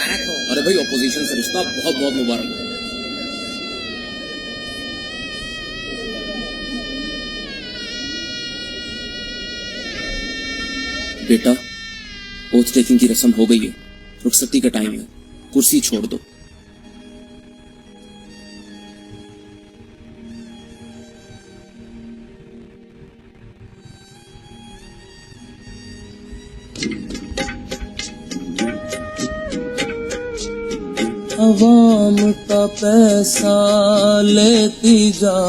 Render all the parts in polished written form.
मुबारक हो। अरे भाई ऑपोजिशन से रिश्ता बहुत बहुत मुबारक हो। बेटा ओथ टेकिंग की रस्म हो गई है, रुखसती का टाइम है, कुर्सी छोड़ दो। अवाम का पैसा लेती जा,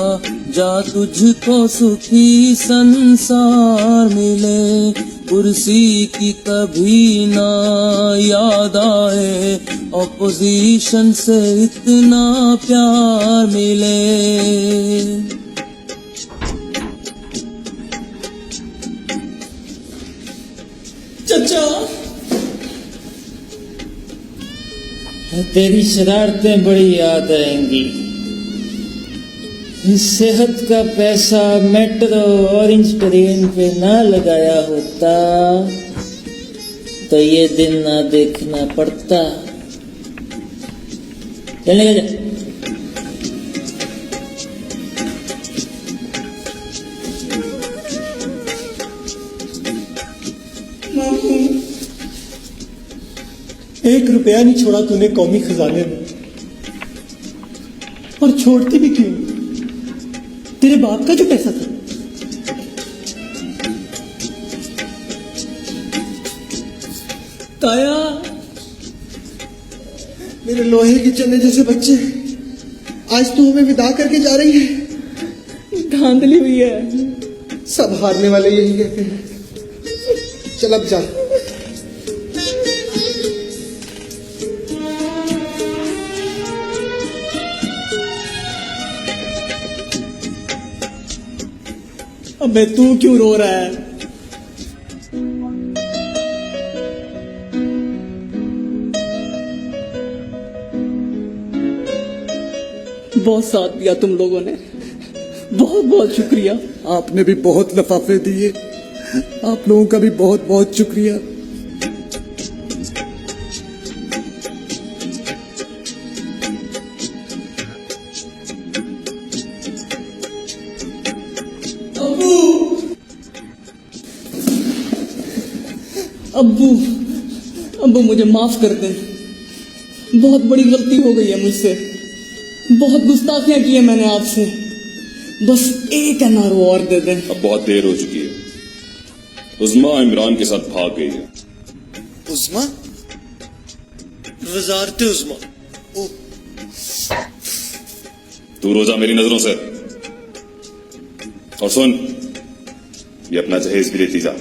जा तुझको सुखी संसार मिले। कुर्सी की कभी ना याद आए, ऑपोजिशन से इतना प्यार मिले। चचा, तेरी शरारतें बड़ी याद आएंगी। सेहत का पैसा मेट्रो ऑरेंज ट्रेन पे ना लगाया होता तो ये दिन ना देखना पड़ता। चलने का जा। एक रुपया नहीं छोड़ा तूने कौमी खजाने में, और छोड़ती भी क्यों? तेरे बाप का जो पैसा था। ताया, मेरे लोहे के चने जैसे बच्चे, आज तू हमें विदा करके जा रही है। धांधली हुई है, सब हारने वाले यही कहते हैं। चल अब जा। अबे तू क्यों रो रहा है? बहुत साथ दिया तुम लोगों ने, बहुत बहुत शुक्रिया। आपने भी बहुत लफाफे दिए, आप लोगों का भी बहुत बहुत शुक्रिया। अब्बू, अब्बू मुझे माफ कर दे, बहुत बड़ी गलती हो गई है मुझसे, बहुत गुस्ताखियां की है मैंने आपसे। बस एक एनआरओ और दे दें। अब बहुत देर हो चुकी है। उज़्मा इमरान के साथ भाग गई है। उज़्मा? वज़ारत उज़्मा? ओ, तू रोजा मेरी नजरों से। और सुन, ये अपना जहेज भी लेती जा।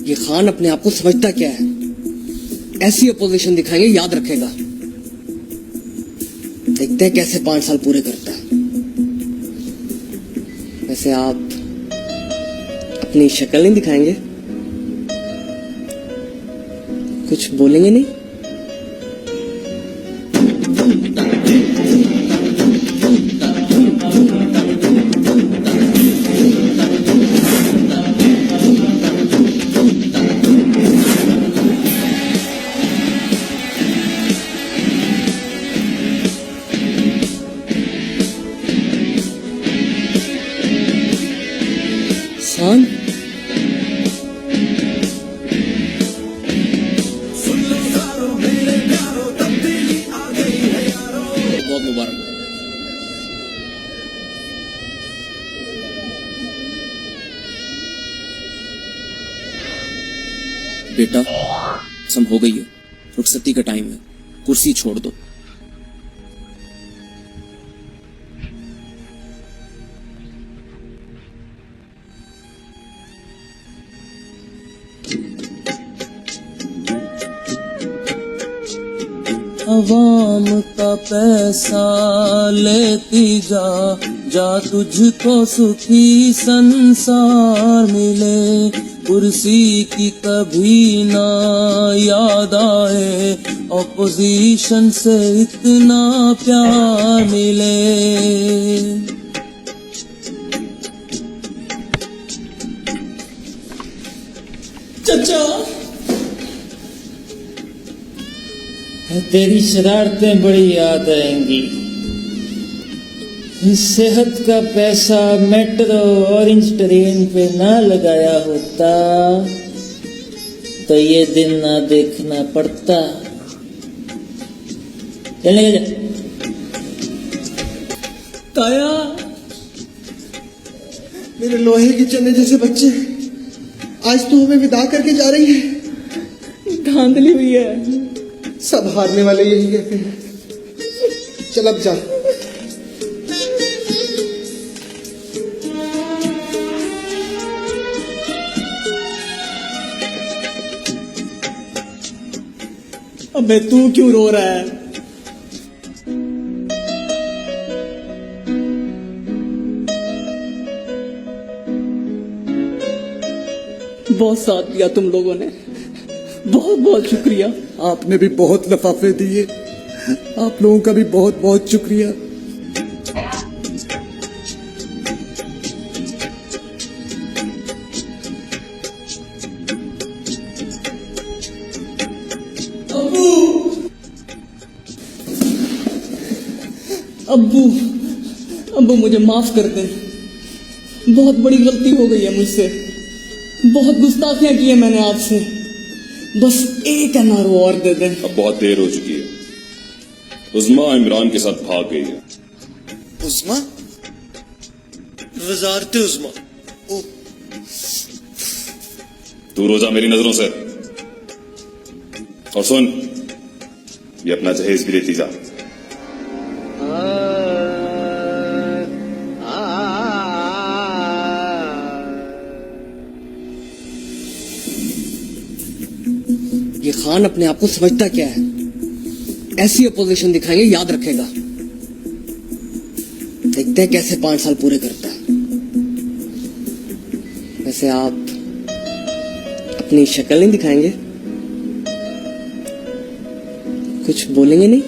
ये खान अपने आप को समझता क्या है? ऐसी अपोजिशन दिखाएंगे, याद रखेगा। देखते हैं कैसे 5 साल पूरे करता है। वैसे आप अपनी शक्ल नहीं दिखाएंगे? कुछ बोलेंगे नहीं? खान, बहुत मुबारक। बेटा रस्म हो गई है, रुखसती का टाइम है, कुर्सी छोड़ दो। अवाम का पैसा लेती जा, जा तुझको सुखी संसार मिले। कुर्सी की कभी ना याद आए, ऑपोजिशन से इतना प्यार मिले। चचा तेरी शरारतें बड़ी याद आएंगी। सेहत का पैसा मेट्रो ऑरेंज ट्रेन पे ना लगाया होता तो ये दिन ना देखना पड़ता। चलने जा। ताया, मेरे लोहे के चने जैसे बच्चे आज तो हमें विदा करके जा रही है। धांधली हुई है। सब हारने वाले यही कहते हैं। चल अब जा। अबे तू क्यों रो रहा है? बहुत साथ दिया तुम लोगों ने, बहुत बहुत शुक्रिया। आपने भी बहुत लफाफे दिए, आप लोगों का भी बहुत बहुत शुक्रिया। अब्बू, अब्बू मुझे माफ कर दें। बहुत बड़ी गलती हो गई है मुझसे। बहुत गुस्ताखियां की है मैंने आपसे। बस एक एनआरओ और दे दें। अब बहुत देर हो चुकी है। उस्मा इमरान के साथ भाग गई है। उस्मा? वजारत उस्मा? ओ, दूर हो जा मेरी नजरों से। और सुन, ये अपना जहेज भी लेती जा। ये खान अपने आप को समझता क्या है? ऐसी अपोजिशन दिखाएंगे, याद रखेगा। देखते हैं कैसे 5 साल पूरे करता है। वैसे आप अपनी शक्ल नहीं दिखाएंगे? कुछ बोलेंगे नहीं?